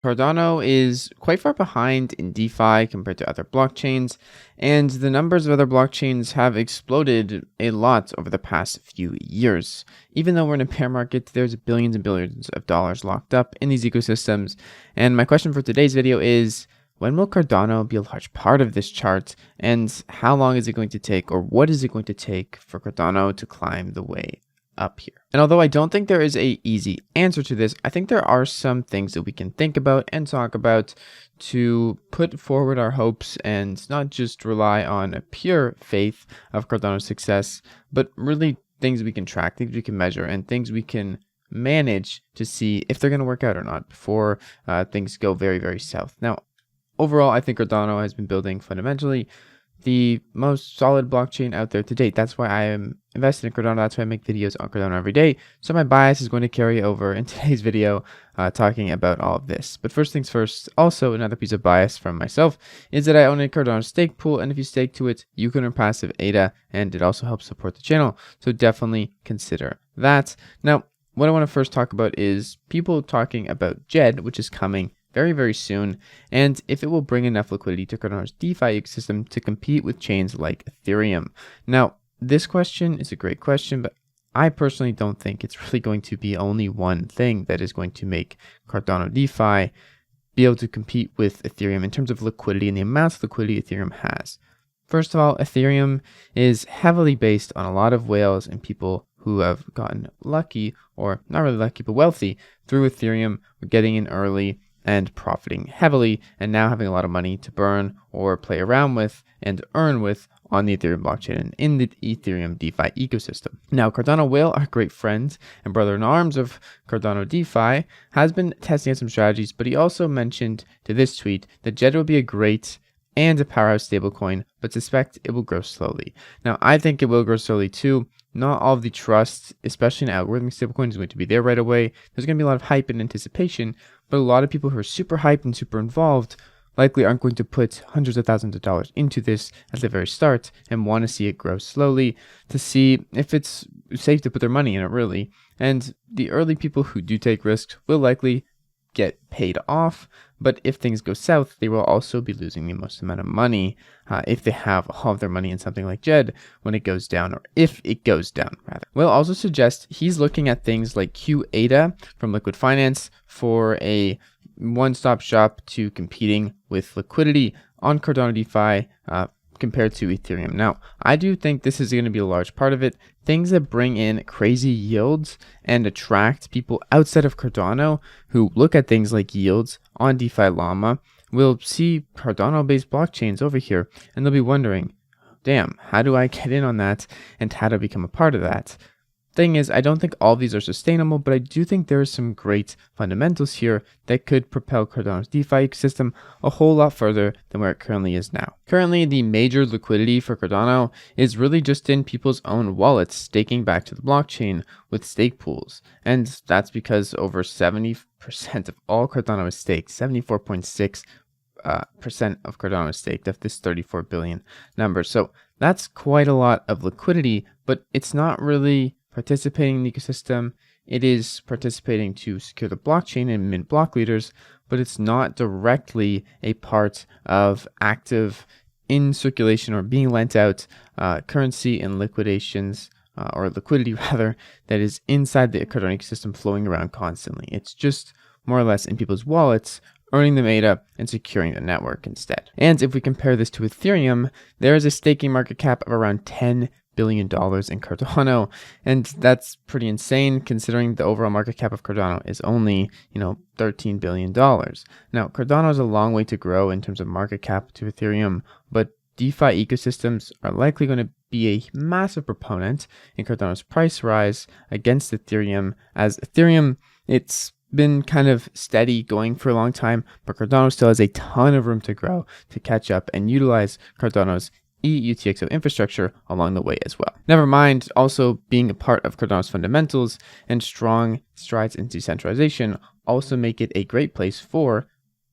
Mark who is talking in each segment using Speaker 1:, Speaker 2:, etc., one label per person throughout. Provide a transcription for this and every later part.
Speaker 1: Cardano is quite far behind in DeFi compared to other blockchains, and the numbers of other blockchains have exploded a lot over the past few years. Even though we're in a bear market, there's billions and billions of dollars locked up in these ecosystems. And my question for today's video is, when will Cardano be a large part of this chart, and how long is it going to take, or what is it going to take for Cardano to climb the way up here? And although I don't think there is a easy answer to this, I think there are some things that we can think about and talk about to put forward our hopes and not just rely on a pure faith of Cardano's success, but really things we can track, things we can measure, and things we can manage to see if they're going to work out or not before things go very, very south. Now, overall, I think Cardano has been building fundamentally the most solid blockchain out there to date. That's why I am invested in Cardano. That's why I make videos on Cardano every day. So my bias is going to carry over in today's video talking about all of this. But first things first, also another piece of bias from myself is that I own a Cardano stake pool. And if you stake to it, you can earn passive ADA, and it also helps support the channel. So definitely consider that. Now, what I want to first talk about is people talking about JED, which is coming very, very soon, and if it will bring enough liquidity to Cardano's DeFi ecosystem to compete with chains like Ethereum. Now, this question is a great question, but I personally don't think it's really going to be only one thing that is going to make Cardano DeFi be able to compete with Ethereum in terms of liquidity and the amounts of liquidity Ethereum has. First of all, Ethereum is heavily based on a lot of whales and people who have gotten lucky, or not really lucky, but wealthy through Ethereum, getting in early and profiting heavily, and now having a lot of money to burn or play around with and earn with on the Ethereum blockchain and in the Ethereum DeFi ecosystem. Now, Cardano Whale, our great friend and brother-in-arms of Cardano DeFi, has been testing out some strategies, but he also mentioned to this tweet that JED will be a great and a powerhouse stablecoin, but suspect it will grow slowly. Now, I think it will grow slowly too. Not all of the trust, especially in algorithmic stablecoins, is going to be there right away. There's going to be a lot of hype and anticipation, but a lot of people who are super hyped and super involved likely aren't going to put hundreds of thousands of dollars into this at the very start and want to see it grow slowly to see if it's safe to put their money in it, really. And the early people who do take risks will likely get paid off, but if things go south, they will also be losing the most amount of money if they have all of their money in something like JED when it goes down, or if it goes down, rather. Will also suggest he's looking at things like QADA from Liquid Finance for a one-stop shop to competing with liquidity on Cardano DeFi compared to Ethereum. Now, I do think this is going to be a large part of it. Things that bring in crazy yields and attract people outside of Cardano who look at things like yields on DeFi Llama will see Cardano-based blockchains over here, and they'll be wondering, damn, how do I get in on that, and how do I become a part of that? Thing is, I don't think all of these are sustainable, but I do think there are some great fundamentals here that could propel Cardano's DeFi ecosystem a whole lot further than where it currently is now. Currently, the major liquidity for Cardano is really just in people's own wallets staking back to the blockchain with stake pools. And that's because over 70% of all Cardano is staked, 74.6% of Cardano is staked of this 34 billion number. So that's quite a lot of liquidity, but it's not really participating in the ecosystem. It is participating to secure the blockchain and mint block leaders, but it's not directly a part of active in circulation or being lent out currency and liquidations or liquidity rather that is inside the Cardano ecosystem flowing around constantly. It's just more or less in people's wallets, earning them ADA and securing the network instead. And if we compare this to Ethereum, there is a staking market cap of around $10 billion in Cardano, and that's pretty insane considering the overall market cap of Cardano is only, $13 billion. Now, Cardano is a long way to grow in terms of market cap to Ethereum, but DeFi ecosystems are likely going to be a massive proponent in Cardano's price rise against Ethereum, as Ethereum, it's been kind of steady going for a long time, but Cardano still has a ton of room to grow to catch up and utilize Cardano's UTXO infrastructure along the way as well. Never mind also being a part of Cardano's fundamentals and strong strides in decentralization also make it a great place for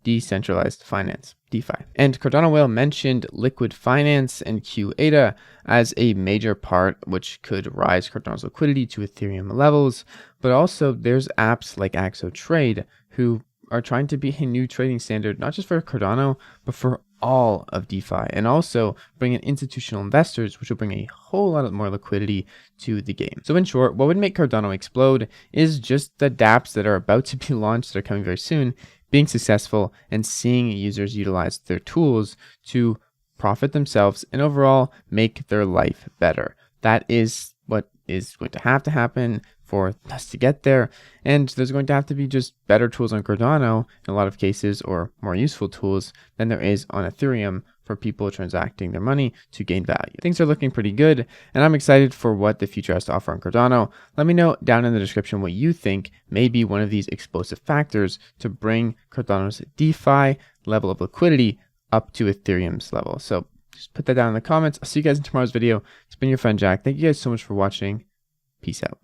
Speaker 1: decentralized finance, DeFi. And Cardano Whale mentioned liquid finance and QADA as a major part, which could rise Cardano's liquidity to Ethereum levels. But also there's apps like Axo Trade who are trying to be a new trading standard, not just for Cardano, but for all of DeFi, and also bring in institutional investors, which will bring a whole lot more liquidity to the game. So in short, what would make Cardano explode is just the dApps that are about to be launched, that are coming very soon, being successful and seeing users utilize their tools to profit themselves and overall make their life better. That is what is going to have to happen for us to get there. And there's going to have to be just better tools on Cardano in a lot of cases, or more useful tools than there is on Ethereum for people transacting their money to gain value. Things are looking pretty good, and I'm excited for what the future has to offer on Cardano. Let me know down in the description what you think may be one of these explosive factors to bring Cardano's DeFi level of liquidity up to Ethereum's level. So just put that down in the comments. I'll see you guys in tomorrow's video. It's been your friend Jack. Thank you guys so much for watching. Peace out.